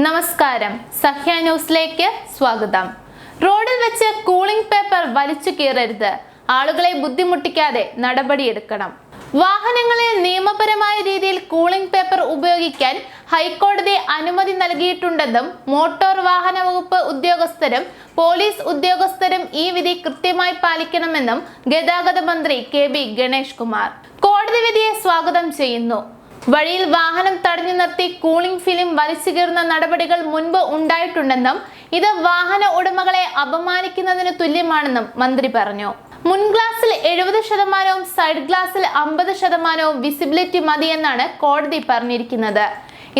നമസ്കാരം, സഹ്യ ന്യൂസിലേക്ക് സ്വാഗതം. റോഡിൽ വെച്ച് കൂളിംഗ് പേപ്പർ വലിച്ചു കീറരുത്. ആളുകളെ ബുദ്ധിമുട്ടിക്കാതെ നടപടിയെടുക്കണം. വാഹനങ്ങളിൽ നിയമപരമായ രീതിയിൽ കൂളിംഗ് പേപ്പർ ഉപയോഗിക്കാൻ ഹൈക്കോടതി അനുമതി നൽകിയിട്ടുണ്ടെന്നും മോട്ടോർ വാഹന വകുപ്പ് ഉദ്യോഗസ്ഥരും പോലീസ് ഉദ്യോഗസ്ഥരും ഈ വിധി കൃത്യമായി പാലിക്കണമെന്നും ഗതാഗത മന്ത്രി KB ഗണേഷ് കുമാർ കോടതി വിധിയെ സ്വാഗതം ചെയ്യുന്നു. വഴിയിൽ വാഹനം തടഞ്ഞു നിർത്തി കൂളിംഗ് ഫിലിം വലിച്ചു കീറുന്ന നടപടികൾ മുൻപ് ഉണ്ടായിട്ടുണ്ടെന്നും ഇത് വാഹന ഉടമകളെ അപമാനിക്കുന്നതിന് തുല്യമാണെന്നും മന്ത്രി പറഞ്ഞു. മുൻ ഗ്ലാസിൽ 70%, സൈഡ് ഗ്ലാസിൽ 50% വിസിബിലിറ്റി മതിയെന്നാണ് കോടതി പറഞ്ഞിരിക്കുന്നത്.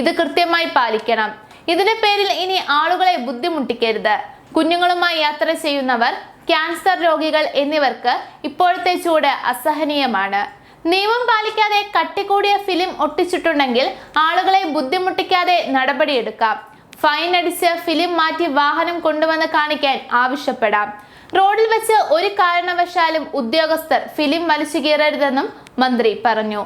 ഇത് കൃത്യമായി പാലിക്കണം. ഇതിന്റെ പേരിൽ ഇനി ആളുകളെ ബുദ്ധിമുട്ടിക്കരുത്. കുഞ്ഞുങ്ങളുമായി യാത്ര ചെയ്യുന്നവർ, ക്യാൻസർ രോഗികൾ എന്നിവർക്ക് ഇപ്പോഴത്തെ ചൂട് അസഹനീയമാണ്. നിയമം പാലിക്കാതെ കട്ടികൂടിയ ഫിലിം ഒട്ടിച്ചിട്ടുണ്ടെങ്കിൽ ആളുകളെ ബുദ്ധിമുട്ടിക്കാതെ നടപടിയെടുക്കാം. ഫൈൻ അടിച്ച് ഫിലിം മാറ്റി വാഹനം കൊണ്ടുവന്ന് കാണിക്കാൻ ആവശ്യപ്പെടാം. റോഡിൽ വെച്ച് ഒരു കാരണവശാലും ഉദ്യോഗസ്ഥർ ഫിലിം വലിച്ചു കീറരുതെന്നും മന്ത്രി പറഞ്ഞു.